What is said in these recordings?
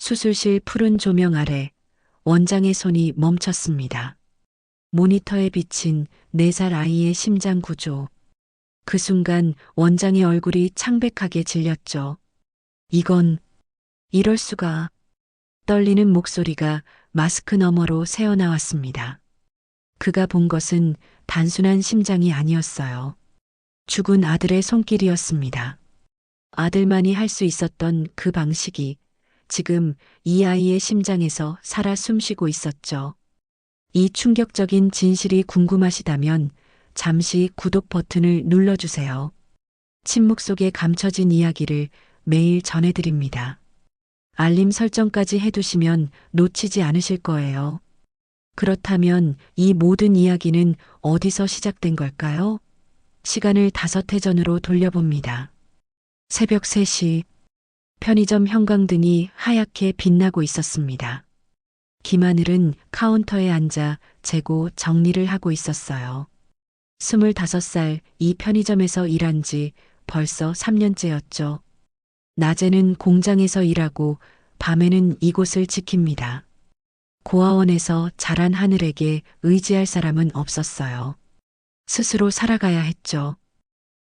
수술실 푸른 조명 아래 원장의 손이 멈췄습니다. 모니터에 비친 4살 아이의 심장 구조. 그 순간 원장의 얼굴이 창백하게 질렸죠. 이건, 이럴 수가. 떨리는 목소리가 마스크 너머로 새어나왔습니다. 그가 본 것은 단순한 심장이 아니었어요. 죽은 아들의 손길이었습니다. 아들만이 할 수 있었던 그 방식이 지금 이 아이의 심장에서 살아 숨쉬고 있었죠. 이 충격적인 진실이 궁금하시다면 잠시 구독 버튼을 눌러주세요. 침묵 속에 감춰진 이야기를 매일 전해드립니다. 알림 설정까지 해두시면 놓치지 않으실 거예요. 그렇다면 이 모든 이야기는 어디서 시작된 걸까요? 시간을 5해 전으로 돌려봅니다. 새벽 3시, 편의점 형광등이 하얗게 빛나고 있었습니다. 김하늘은 카운터에 앉아 재고 정리를 하고 있었어요. 25살 이 편의점에서 일한 지 벌써 3년째였죠. 낮에는 공장에서 일하고 밤에는 이곳을 지킵니다. 고아원에서 자란 하늘에게 의지할 사람은 없었어요. 스스로 살아가야 했죠.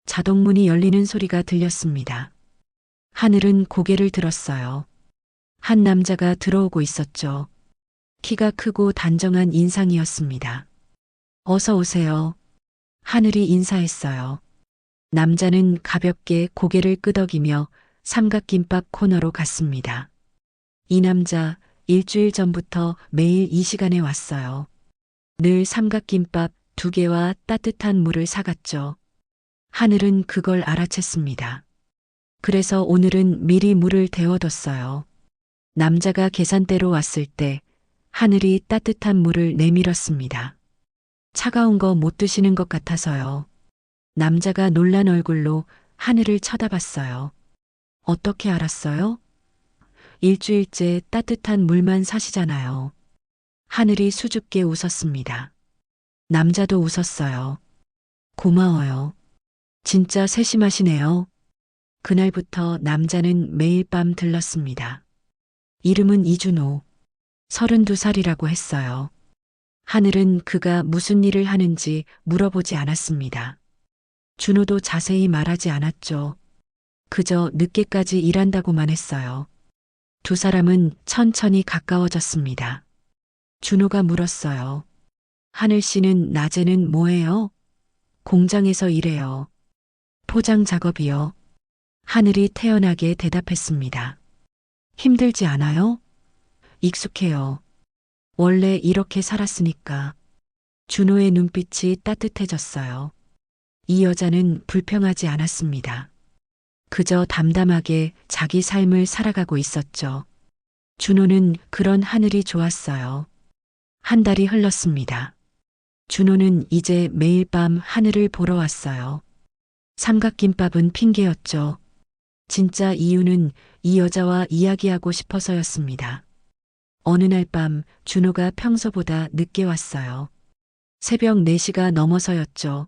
자동문이 열리는 소리가 들렸습니다. 하늘은 고개를 들었어요. 한 남자가 들어오고 있었죠. 키가 크고 단정한 인상이었습니다. 어서 오세요. 하늘이 인사했어요. 남자는 가볍게 고개를 끄덕이며 삼각김밥 코너로 갔습니다. 이 남자 일주일 전부터 매일 이 시간에 왔어요. 늘 삼각김밥 2개와 따뜻한 물을 사갔죠. 하늘은 그걸 알아챘습니다. 그래서 오늘은 미리 물을 데워뒀어요. 남자가 계산대로 왔을 때 하늘이 따뜻한 물을 내밀었습니다. 차가운 거 못 드시는 것 같아서요. 남자가 놀란 얼굴로 하늘을 쳐다봤어요. 어떻게 알았어요? 일주일째 따뜻한 물만 사시잖아요. 하늘이 수줍게 웃었습니다. 남자도 웃었어요. 고마워요. 진짜 세심하시네요. 그날부터 남자는 매일 밤 들렀습니다. 이름은 이준호. 32살이라고 했어요. 하늘은 그가 무슨 일을 하는지 물어보지 않았습니다. 준호도 자세히 말하지 않았죠. 그저 늦게까지 일한다고만 했어요. 두 사람은 천천히 가까워졌습니다. 준호가 물었어요. 하늘 씨는 낮에는 뭐해요? 공장에서 일해요. 포장 작업이요. 하늘이 태연하게 대답했습니다. 힘들지 않아요? 익숙해요. 원래 이렇게 살았으니까. 준호의 눈빛이 따뜻해졌어요. 이 여자는 불평하지 않았습니다. 그저 담담하게 자기 삶을 살아가고 있었죠. 준호는 그런 하늘이 좋았어요. 한 달이 흘렀습니다. 준호는 이제 매일 밤 하늘을 보러 왔어요. 삼각김밥은 핑계였죠. 진짜 이유는 이 여자와 이야기하고 싶어서였습니다. 어느 날 밤 준호가 평소보다 늦게 왔어요. 새벽 4시가 넘어서였죠.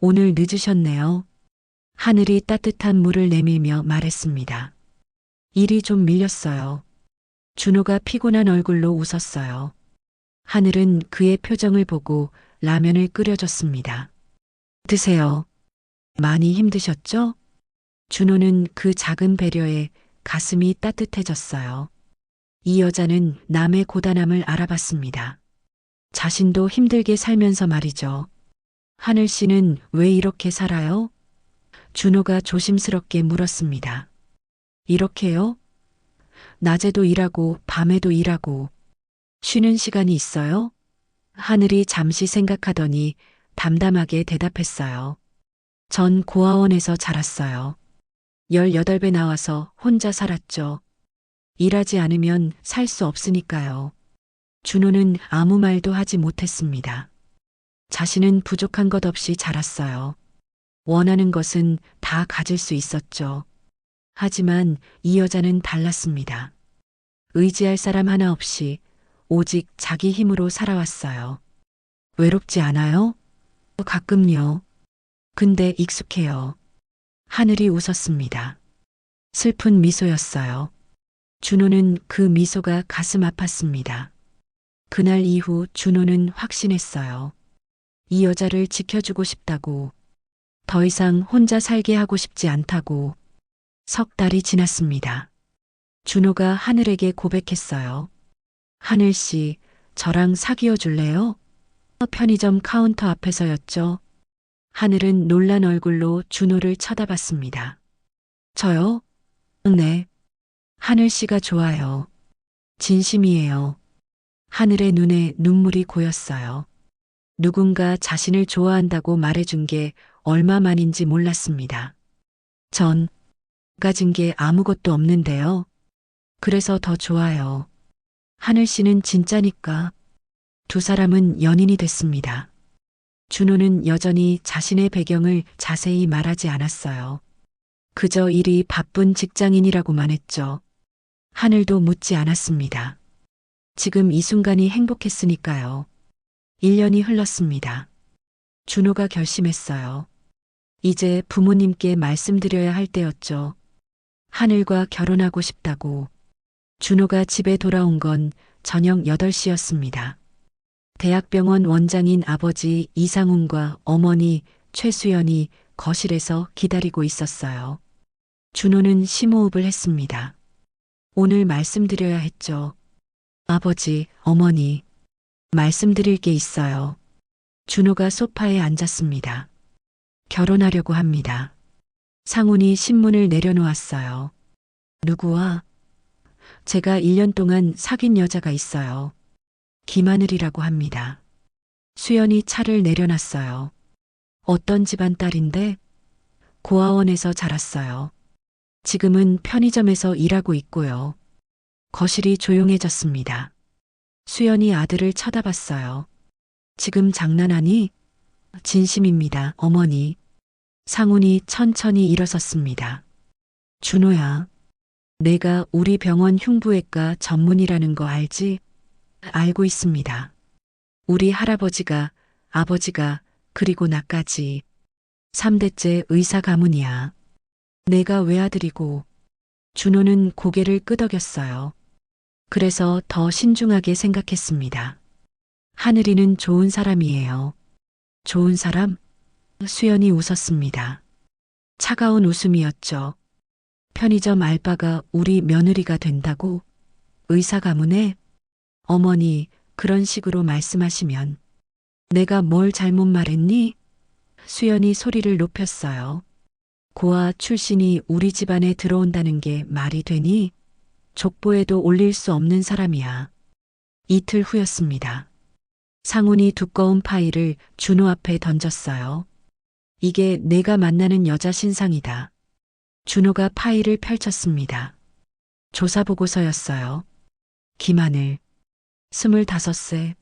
오늘 늦으셨네요. 하늘이 따뜻한 물을 내밀며 말했습니다. 일이 좀 밀렸어요. 준호가 피곤한 얼굴로 웃었어요. 하늘은 그의 표정을 보고 라면을 끓여줬습니다. 드세요. 많이 힘드셨죠? 준호는 그 작은 배려에 가슴이 따뜻해졌어요. 이 여자는 남의 고단함을 알아봤습니다. 자신도 힘들게 살면서 말이죠. 하늘 씨는 왜 이렇게 살아요? 준호가 조심스럽게 물었습니다. 이렇게요? 낮에도 일하고 밤에도 일하고 쉬는 시간이 있어요? 하늘이 잠시 생각하더니 담담하게 대답했어요. 전 고아원에서 자랐어요. 18배 나와서 혼자 살았죠. 일하지 않으면 살 수 없으니까요. 준호는 아무 말도 하지 못했습니다. 자신은 부족한 것 없이 자랐어요. 원하는 것은 다 가질 수 있었죠. 하지만 이 여자는 달랐습니다. 의지할 사람 하나 없이 오직 자기 힘으로 살아왔어요. 외롭지 않아요? 가끔요. 근데 익숙해요. 하늘이 웃었습니다. 슬픈 미소였어요. 준호는 그 미소가 가슴 아팠습니다. 그날 이후 준호는 확신했어요. 이 여자를 지켜주고 싶다고, 더 이상 혼자 살게 하고 싶지 않다고. 석 달이 지났습니다. 준호가 하늘에게 고백했어요. 하늘 씨, 저랑 사귀어 줄래요? 편의점 카운터 앞에서였죠. 하늘은 놀란 얼굴로 준호를 쳐다봤습니다. 저요? 네. 하늘 씨가 좋아요. 진심이에요. 하늘의 눈에 눈물이 고였어요. 누군가 자신을 좋아한다고 말해준 게 얼마만인지 몰랐습니다. 전 가진 게 아무것도 없는데요. 그래서 더 좋아요. 하늘 씨는 진짜니까. 두 사람은 연인이 됐습니다. 준호는 여전히 자신의 배경을 자세히 말하지 않았어요. 그저 일이 바쁜 직장인이라고만 했죠. 하늘도 묻지 않았습니다. 지금 이 순간이 행복했으니까요. 1년이 흘렀습니다. 준호가 결심했어요. 이제 부모님께 말씀드려야 할 때였죠. 하늘과 결혼하고 싶다고. 준호가 집에 돌아온 건 저녁 8시였습니다. 대학병원 원장인 아버지 이상훈과 어머니 최수연이 거실에서 기다리고 있었어요. 준호는 심호흡을 했습니다. 오늘 말씀드려야 했죠. 아버지, 어머니, 말씀드릴 게 있어요. 준호가 소파에 앉았습니다. 결혼하려고 합니다. 상훈이 신문을 내려놓았어요. 누구와? 제가 1년 동안 사귄 여자가 있어요. 김하늘이라고 합니다. 수연이 차를 내려놨어요. 어떤 집안 딸인데? 고아원에서 자랐어요. 지금은 편의점에서 일하고 있고요. 거실이 조용해졌습니다. 수연이 아들을 쳐다봤어요. 지금 장난하니? 진심입니다, 어머니. 상훈이 천천히 일어섰습니다. 준호야, 내가 우리 병원 흉부외과 전문이라는 거 알지? 알고 있습니다. 우리 할아버지가, 아버지가, 그리고 나까지 3대째 의사 가문이야. 내가 외아들이고. 준호는 고개를 끄덕였어요. 그래서 더 신중하게 생각했습니다. 하늘이는 좋은 사람이에요. 좋은 사람? 수연이 웃었습니다. 차가운 웃음이었죠. 편의점 알바가 우리 며느리가 된다고? 의사 가문에? 어머니, 그런 식으로 말씀하시면 내가 뭘 잘못 말했니? 수연이 소리를 높였어요. 고아 출신이 우리 집안에 들어온다는 게 말이 되니? 족보에도 올릴 수 없는 사람이야. 이틀 후였습니다. 상훈이 두꺼운 파일을 준호 앞에 던졌어요. 이게 내가 만나는 여자 신상이다. 준호가 파일을 펼쳤습니다. 조사보고서였어요. 김하늘, 25세,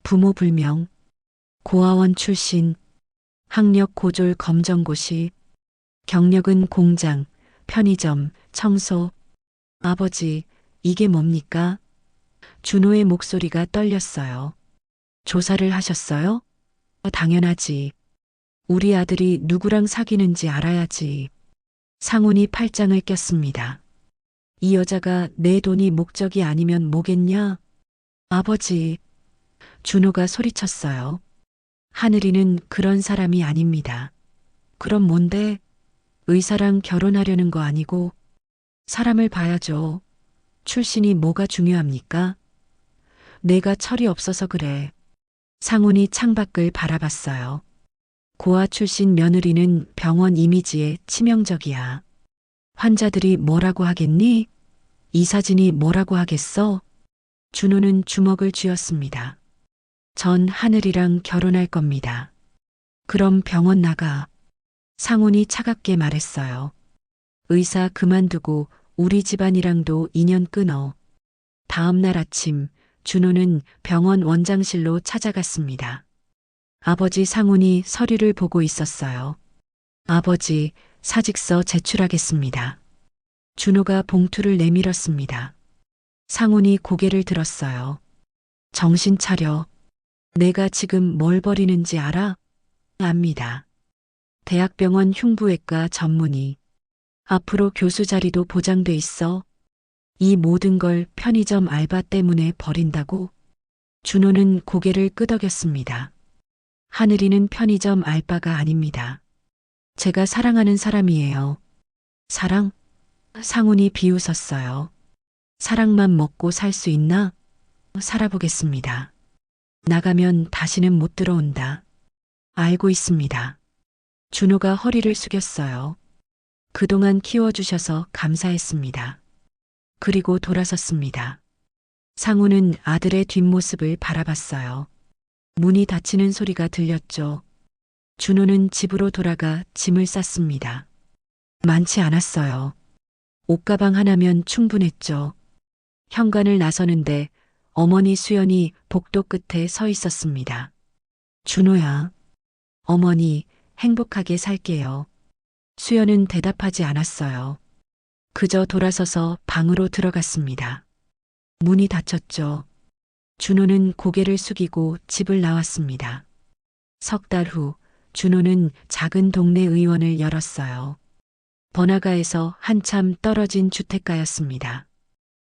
부모 불명, 고아원 출신, 학력 고졸 검정고시, 경력은 공장, 편의점, 청소. 아버지, 이게 뭡니까? 준호의 목소리가 떨렸어요. 조사를 하셨어요? 당연하지. 우리 아들이 누구랑 사귀는지 알아야지. 상훈이 팔짱을 꼈습니다. 이 여자가 내 돈이 목적이 아니면 뭐겠냐? 아버지. 준호가 소리쳤어요. 하늘이는 그런 사람이 아닙니다. 그럼 뭔데? 의사랑 결혼하려는 거 아니고? 사람을 봐야죠. 출신이 뭐가 중요합니까? 내가 철이 없어서 그래. 상훈이 창밖을 바라봤어요. 고아 출신 며느리는 병원 이미지에 치명적이야. 환자들이 뭐라고 하겠니? 이 사진이 뭐라고 하겠어? 준호는 주먹을 쥐었습니다. 전 하늘이랑 결혼할 겁니다. 그럼 병원 나가. 상훈이 차갑게 말했어요. 의사 그만두고 우리 집안이랑도 인연 끊어. 다음 날 아침 준호는 병원 원장실로 찾아갔습니다. 아버지 상훈이 서류를 보고 있었어요. 아버지, 사직서 제출하겠습니다. 준호가 봉투를 내밀었습니다. 상훈이 고개를 들었어요. 정신 차려. 내가 지금 뭘 버리는지 알아? 압니다. 대학병원 흉부외과 전문의. 앞으로 교수 자리도 보장돼 있어. 이 모든 걸 편의점 알바 때문에 버린다고? 준호는 고개를 끄덕였습니다. 하늘이는 편의점 알바가 아닙니다. 제가 사랑하는 사람이에요. 사랑? 상훈이 비웃었어요. 사랑만 먹고 살 수 있나? 살아보겠습니다. 나가면 다시는 못 들어온다. 알고 있습니다. 준호가 허리를 숙였어요. 그동안 키워주셔서 감사했습니다. 그리고 돌아섰습니다. 상우는 아들의 뒷모습을 바라봤어요. 문이 닫히는 소리가 들렸죠. 준호는 집으로 돌아가 짐을 쌌습니다. 많지 않았어요. 옷가방 하나면 충분했죠. 현관을 나서는데 어머니 수연이 복도 끝에 서 있었습니다. 준호야. 어머니, 행복하게 살게요. 수연은 대답하지 않았어요. 그저 돌아서서 방으로 들어갔습니다. 문이 닫혔죠. 준호는 고개를 숙이고 집을 나왔습니다. 석 달 후 준호는 작은 동네 의원을 열었어요. 번화가에서 한참 떨어진 주택가였습니다.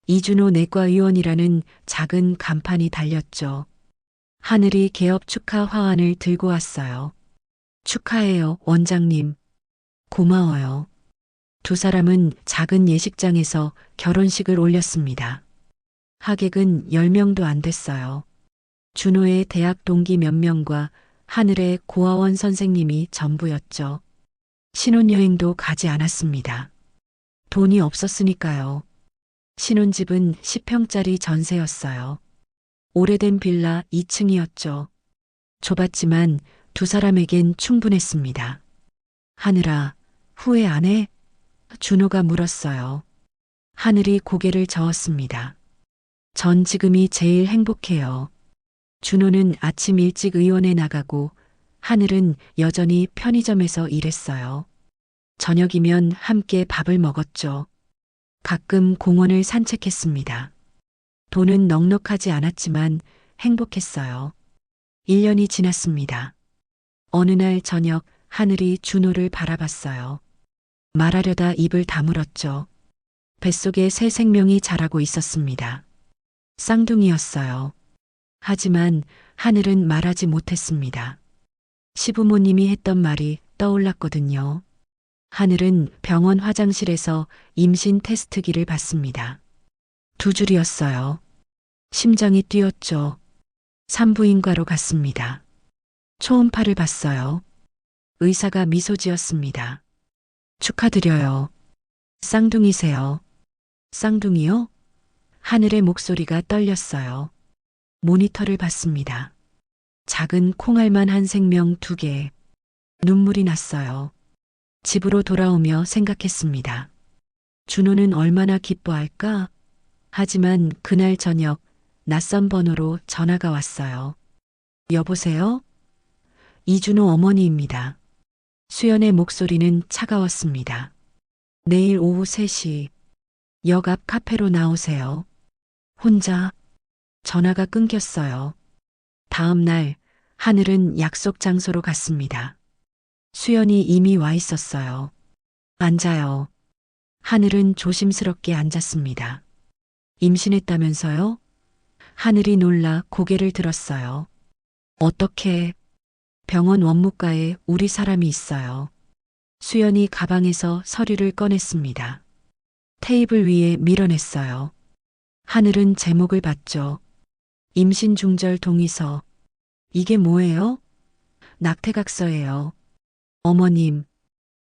이준호 내과의원이라는 작은 간판이 달렸죠. 하늘이 개업 축하 화환을 들고 왔어요. 축하해요, 원장님. 고마워요. 두 사람은 작은 예식장에서 결혼식을 올렸습니다. 하객은 10명도 안 됐어요. 준호의 대학 동기 몇 명과 하늘의 고아원 선생님이 전부였죠. 신혼여행도 가지 않았습니다. 돈이 없었으니까요. 신혼집은 10평짜리 전세였어요. 오래된 빌라 2층이었죠. 좁았지만 두 사람에겐 충분했습니다. 하늘아, 후회 안 해? 준호가 물었어요. 하늘이 고개를 저었습니다. 전 지금이 제일 행복해요. 준호는 아침 일찍 의원에 나가고 하늘은 여전히 편의점에서 일했어요. 저녁이면 함께 밥을 먹었죠. 가끔 공원을 산책했습니다. 돈은 넉넉하지 않았지만 행복했어요. 1년이 지났습니다. 어느 날 저녁 하늘이 준호를 바라봤어요. 말하려다 입을 다물었죠. 뱃속에 새 생명이 자라고 있었습니다. 쌍둥이였어요. 하지만 하늘은 말하지 못했습니다. 시부모님이 했던 말이 떠올랐거든요. 하늘은 병원 화장실에서 임신 테스트기를 봤습니다. 두 줄이었어요. 심장이 뛰었죠. 산부인과로 갔습니다. 초음파를 봤어요. 의사가 미소 지었습니다. 축하드려요. 쌍둥이세요. 쌍둥이요? 하늘의 목소리가 떨렸어요. 모니터를 봤습니다. 작은 콩알만 한 생명 2개. 눈물이 났어요. 집으로 돌아오며 생각했습니다. 준호는 얼마나 기뻐할까? 하지만 그날 저녁 낯선 번호로 전화가 왔어요. 여보세요? 이준호 어머니입니다. 수연의 목소리는 차가웠습니다. 내일 오후 3시 역 앞 카페로 나오세요. 혼자. 전화가 끊겼어요. 다음 날 하늘은 약속 장소로 갔습니다. 수연이 이미 와 있었어요. 앉아요. 하늘은 조심스럽게 앉았습니다. 임신했다면서요? 하늘이 놀라 고개를 들었어요. 어떻게? 병원 원무과에 우리 사람이 있어요. 수연이 가방에서 서류를 꺼냈습니다. 테이블 위에 밀어냈어요. 하늘은 제목을 봤죠. 임신 중절 동의서. 이게 뭐예요? 낙태각서예요. 어머님,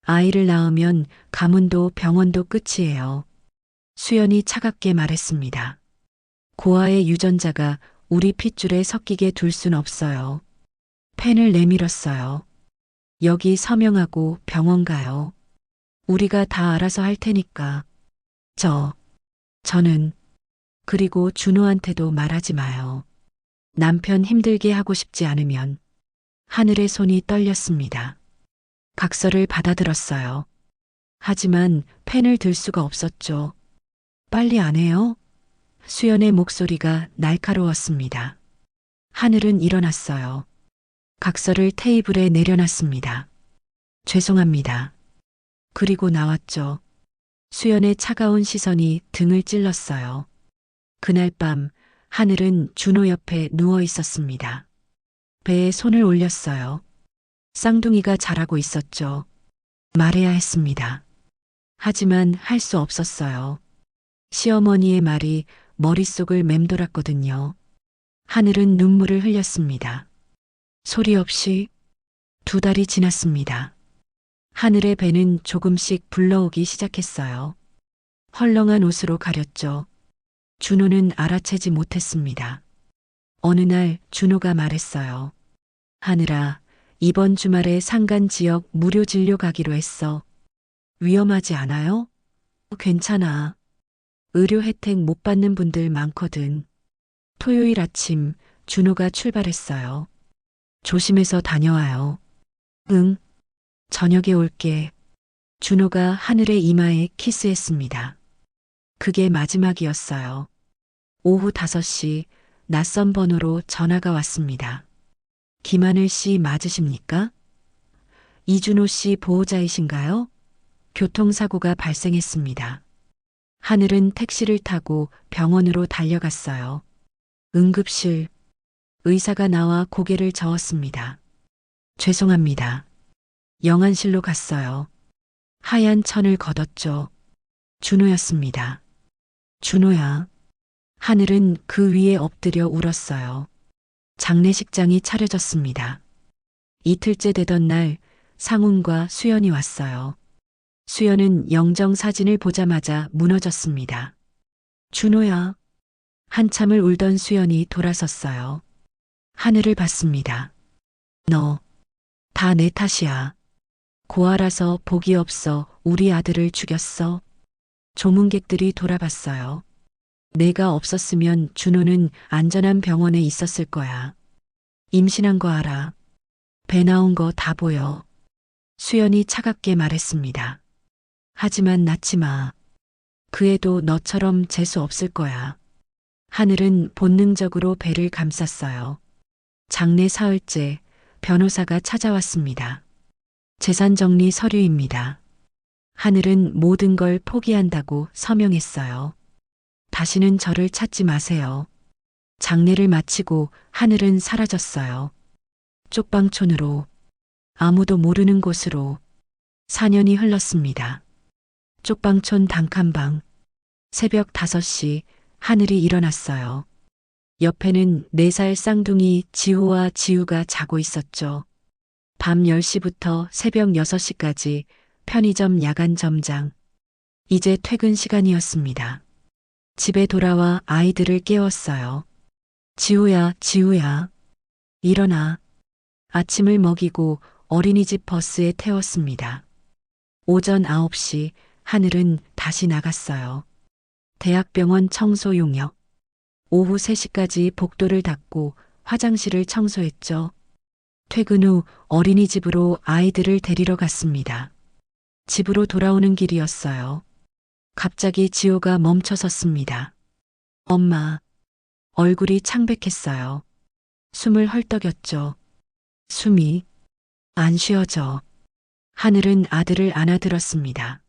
아이를 낳으면 가문도 병원도 끝이에요. 수연이 차갑게 말했습니다. 고아의 유전자가 우리 핏줄에 섞이게 둘 순 없어요. 펜을 내밀었어요. 여기 서명하고 병원 가요. 우리가 다 알아서 할 테니까. 저는, 그리고 준호한테도 말하지 마요. 남편 힘들게 하고 싶지 않으면. 하늘의 손이 떨렸습니다. 각서를 받아들었어요. 하지만 펜을 들 수가 없었죠. 빨리 안 해요? 수연의 목소리가 날카로웠습니다. 하늘은 일어났어요. 각서를 테이블에 내려놨습니다. 죄송합니다. 그리고 나왔죠. 수연의 차가운 시선이 등을 찔렀어요. 그날 밤 하늘은 준호 옆에 누워 있었습니다. 배에 손을 올렸어요. 쌍둥이가 자라고 있었죠. 말해야 했습니다. 하지만 할 수 없었어요. 시어머니의 말이 머릿속을 맴돌았거든요. 하늘은 눈물을 흘렸습니다. 소리 없이 2달이 지났습니다. 하늘의 배는 조금씩 불러오기 시작했어요. 헐렁한 옷으로 가렸죠. 준호는 알아채지 못했습니다. 어느 날 준호가 말했어요. 하늘아, 이번 주말에 상간 지역 무료 진료 가기로 했어. 위험하지 않아요? 괜찮아. 의료 혜택 못 받는 분들 많거든. 토요일 아침 준호가 출발했어요. 조심해서 다녀와요. 응, 저녁에 올게. 준호가 하늘의 이마에 키스했습니다. 그게 마지막이었어요. 오후 5시 낯선 번호로 전화가 왔습니다. 김하늘 씨 맞으십니까? 이준호 씨 보호자이신가요? 교통사고가 발생했습니다. 하늘은 택시를 타고 병원으로 달려갔어요. 응급실. 의사가 나와 고개를 저었습니다. 죄송합니다. 영안실로 갔어요. 하얀 천을 걷었죠. 준호였습니다. 준호야. 하늘은 그 위에 엎드려 울었어요. 장례식장이 차려졌습니다. 이틀째 되던 날 상훈과 수연이 왔어요. 수연은 영정 사진을 보자마자 무너졌습니다. 준호야. 한참을 울던 수연이 돌아섰어요. 하늘을 봤습니다. 너, 다 내 탓이야. 고아라서 복이 없어 우리 아들을 죽였어. 조문객들이 돌아봤어요. 내가 없었으면 준호는 안전한 병원에 있었을 거야. 임신한 거 알아. 배 나온 거 다 보여. 수연이 차갑게 말했습니다. 하지만 낳지 마. 그 애도 너처럼 재수 없을 거야. 하늘은 본능적으로 배를 감쌌어요. 장례 사흘째 변호사가 찾아왔습니다. 재산 정리 서류입니다. 하늘은 모든 걸 포기한다고 서명했어요. 다시는 저를 찾지 마세요. 장례를 마치고 하늘은 사라졌어요. 쪽방촌으로, 아무도 모르는 곳으로 4년이 흘렀습니다. 쪽방촌 단칸방. 새벽 5시 하늘이 일어났어요. 옆에는 4살 쌍둥이 지호와 지우가 자고 있었죠. 밤 10시부터 새벽 6시까지 편의점 야간 점장. 이제 퇴근 시간이었습니다. 집에 돌아와 아이들을 깨웠어요. 지우야, 지우야. 일어나. 아침을 먹이고 어린이집 버스에 태웠습니다. 오전 9시 하늘은 다시 나갔어요. 대학병원 청소 용역. 오후 3시까지 복도를 닦고 화장실을 청소했죠. 퇴근 후 어린이집으로 아이들을 데리러 갔습니다. 집으로 돌아오는 길이었어요. 갑자기 지호가 멈춰 섰습니다. 엄마. 얼굴이 창백했어요. 숨을 헐떡였죠. 숨이 안 쉬어져. 하늘은 아들을 안아들었습니다.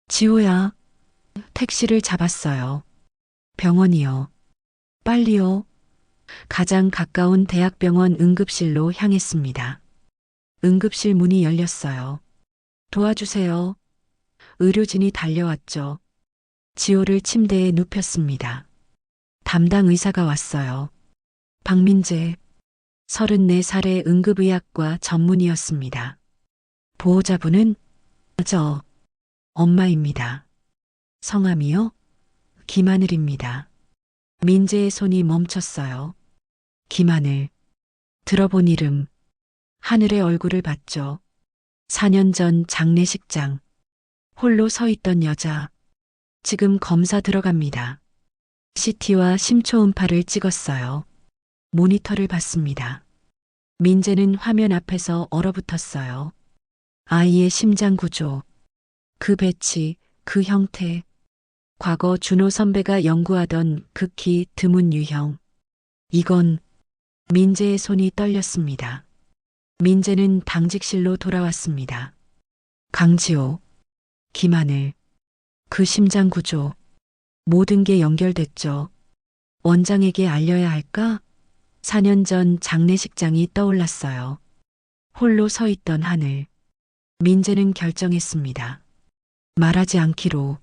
지호야. 택시를 잡았어요. 병원이요. 빨리요. 가장 가까운 대학병원 응급실로 향했습니다. 응급실 문이 열렸어요. 도와주세요. 의료진이 달려왔죠. 지호를 침대에 눕혔습니다. 담당 의사가 왔어요. 박민재, 34살의 응급의학과 전문의였습니다. 보호자분은 저 엄마입니다. 성함이요? 김하늘입니다. 민재의 손이 멈췄어요. 김하늘. 들어본 이름. 하늘의 얼굴을 봤죠. 4년 전 장례식장. 홀로 서 있던 여자. 지금 검사 들어갑니다. CT와 심초음파를 찍었어요. 모니터를 봤습니다. 민재는 화면 앞에서 얼어붙었어요. 아이의 심장 구조. 그 배치, 그 형태. 과거 준호 선배가 연구하던 극히 드문 유형. 이건 민재의 손이 떨렸습니다. 민재는 당직실로 돌아왔습니다. 강지호, 김하늘, 그 심장 구조. 모든 게 연결됐죠. 원장에게 알려야 할까? 4년 전 장례식장이 떠올랐어요. 홀로 서 있던 하늘. 민재는 결정했습니다. 말하지 않기로.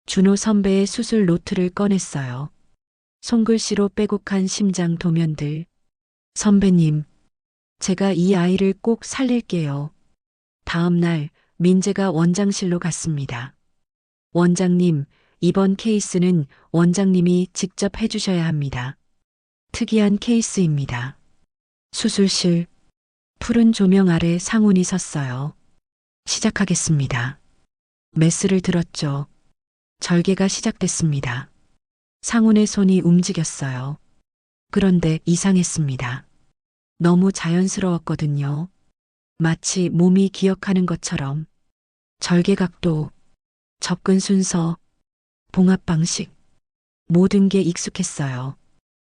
준호 선배의 수술 노트를 꺼냈어요. 손글씨로 빼곡한 심장 도면들. 선배님, 제가 이 아이를 꼭 살릴게요. 다음 날 민재가 원장실로 갔습니다. 원장님, 이번 케이스는 원장님이 직접 해주셔야 합니다. 특이한 케이스입니다. 수술실, 푸른 조명 아래 상훈이 섰어요. 시작하겠습니다. 메스를 들었죠. 절개가 시작됐습니다. 상훈의 손이 움직였어요. 그런데 이상했습니다. 너무 자연스러웠거든요. 마치 몸이 기억하는 것처럼. 절개 각도, 접근 순서, 봉합 방식, 모든 게 익숙했어요.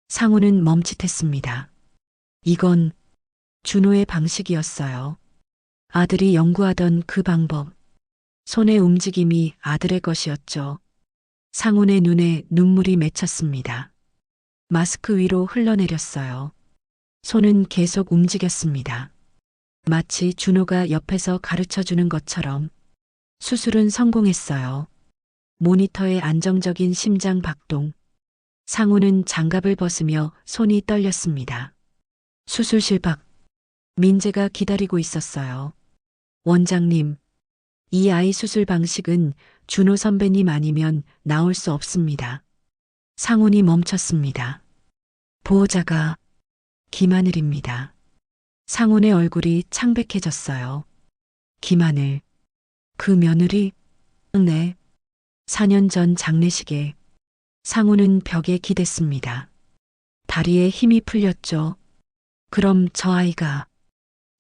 상훈은 멈칫했습니다. 이건 준호의 방식이었어요. 아들이 연구하던 그 방법. 손의 움직임이 아들의 것이었죠. 상훈의 눈에 눈물이 맺혔습니다. 마스크 위로 흘러내렸어요. 손은 계속 움직였습니다. 마치 준호가 옆에서 가르쳐 주는 것처럼. 수술은 성공했어요. 모니터의 안정적인 심장 박동. 상훈은 장갑을 벗으며 손이 떨렸습니다. 수술실 밖. 민재가 기다리고 있었어요. 원장님, 이 아이 수술 방식은 준호 선배님 아니면 나올 수 없습니다. 상훈이 멈췄습니다. 보호자가 김하늘입니다. 상훈의 얼굴이 창백해졌어요. 김하늘. 그 며느리? 네. 4년 전 장례식에 상훈은 벽에 기댔습니다. 다리에 힘이 풀렸죠. 그럼 저 아이가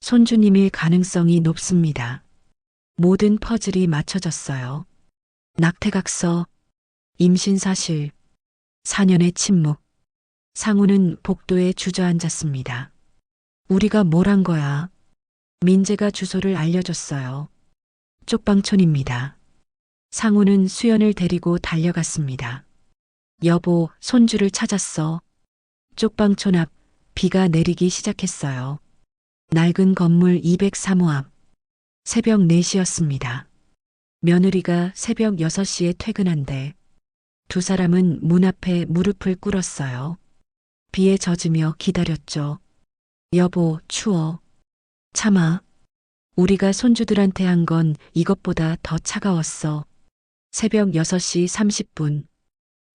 손주님일 가능성이 높습니다. 모든 퍼즐이 맞춰졌어요. 낙태각서, 임신 사실, 4년의 침묵. 상훈은 복도에 주저앉았습니다. 우리가 뭘 한 거야? 민재가 주소를 알려줬어요. 쪽방촌입니다. 상훈은 수연을 데리고 달려갔습니다. 여보, 손주를 찾았어. 쪽방촌 앞 비가 내리기 시작했어요. 낡은 건물 203호 앞. 새벽 4시였습니다. 며느리가 새벽 6시에 퇴근한대. 두 사람은 문 앞에 무릎을 꿇었어요. 비에 젖으며 기다렸죠. 여보, 추워. 참아. 우리가 손주들한테 한 건 이것보다 더 차가웠어. 새벽 6시 30분.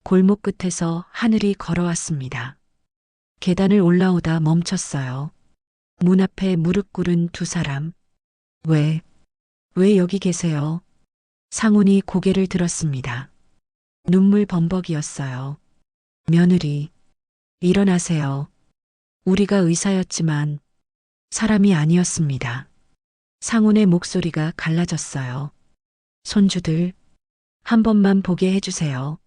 골목 끝에서 하늘이 걸어왔습니다. 계단을 올라오다 멈췄어요. 문 앞에 무릎 꿇은 두 사람. 왜 여기 계세요? 상훈이 고개를 들었습니다. 눈물 범벅이었어요. 며느리, 일어나세요. 우리가 의사였지만 사람이 아니었습니다. 상훈의 목소리가 갈라졌어요. 손주들, 한 번만 보게 해주세요.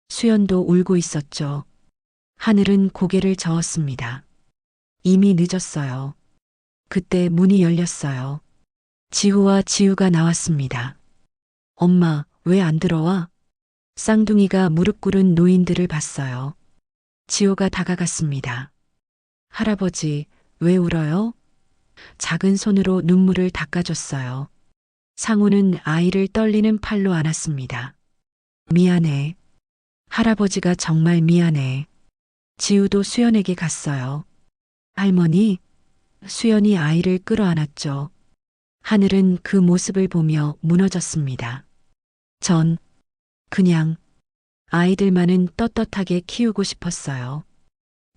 수연도 울고 있었죠. 하늘은 고개를 저었습니다. 이미 늦었어요. 그때 문이 열렸어요. 지호와 지우가 나왔습니다. 엄마, 왜 안 들어와? 쌍둥이가 무릎 꿇은 노인들을 봤어요. 지호가 다가갔습니다. 할아버지, 왜 울어요? 작은 손으로 눈물을 닦아줬어요. 상우는 아이를 떨리는 팔로 안았습니다. 미안해. 할아버지가 정말 미안해. 지우도 수연에게 갔어요. 할머니, 수연이 아이를 끌어안았죠. 하늘은 그 모습을 보며 무너졌습니다. 전 그냥 아이들만은 떳떳하게 키우고 싶었어요.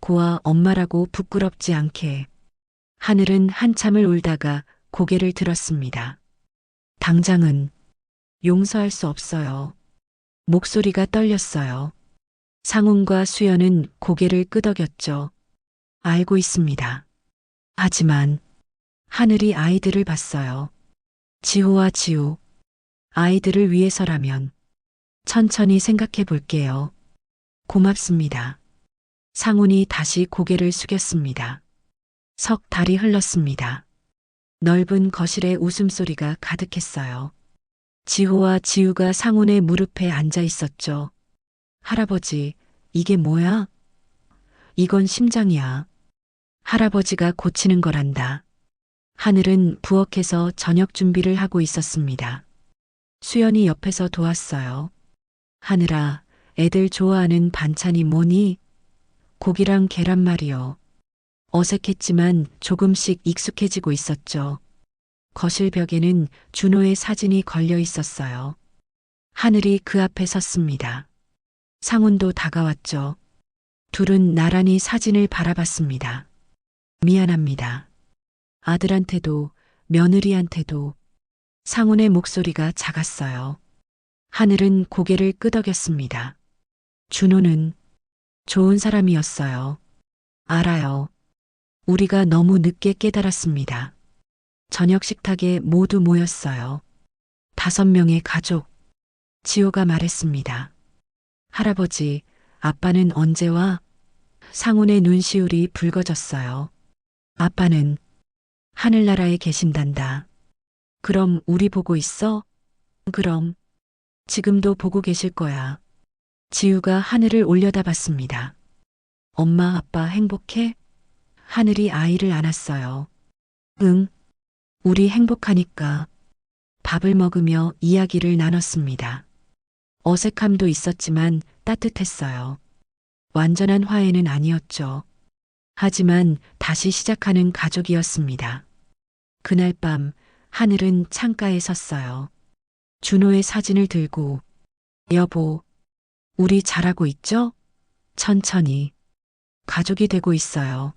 고아 엄마라고 부끄럽지 않게. 하늘은 한참을 울다가 고개를 들었습니다. 당장은 용서할 수 없어요. 목소리가 떨렸어요. 상훈과 수연은 고개를 끄덕였죠. 알고 있습니다. 하지만 하늘이 아이들을 봤어요. 지호와 지우, 아이들을 위해서라면 천천히 생각해 볼게요. 고맙습니다. 상훈이 다시 고개를 숙였습니다. 석 달이 흘렀습니다. 넓은 거실에 웃음소리가 가득했어요. 지호와 지우가 상훈의 무릎에 앉아 있었죠. 할아버지, 이게 뭐야? 이건 심장이야. 할아버지가 고치는 거란다. 하늘은 부엌에서 저녁 준비를 하고 있었습니다. 수연이 옆에서 도왔어요. 하늘아, 애들 좋아하는 반찬이 뭐니? 고기랑 계란말이요. 어색했지만 조금씩 익숙해지고 있었죠. 거실 벽에는 준호의 사진이 걸려 있었어요. 하늘이 그 앞에 섰습니다. 상훈도 다가왔죠. 둘은 나란히 사진을 바라봤습니다. 미안합니다. 아들한테도 며느리한테도. 상훈의 목소리가 작았어요. 하늘은 고개를 끄덕였습니다. 준호는 좋은 사람이었어요. 알아요. 우리가 너무 늦게 깨달았습니다. 저녁 식탁에 모두 모였어요. 5명의 가족. 지호가 말했습니다. 할아버지, 아빠는 언제 와? 상훈의 눈시울이 붉어졌어요. 아빠는 하늘나라에 계신단다. 그럼 우리 보고 있어? 그럼 지금도 보고 계실 거야. 지우가 하늘을 올려다봤습니다. 엄마, 아빠 행복해? 하늘이 아이를 안았어요. 응, 우리 행복하니까. 밥을 먹으며 이야기를 나눴습니다. 어색함도 있었지만 따뜻했어요. 완전한 화해는 아니었죠. 하지만 다시 시작하는 가족이었습니다. 그날 밤 하늘은 창가에 섰어요. 준호의 사진을 들고 여보, 우리 잘하고 있죠? 천천히. 가족이 되고 있어요.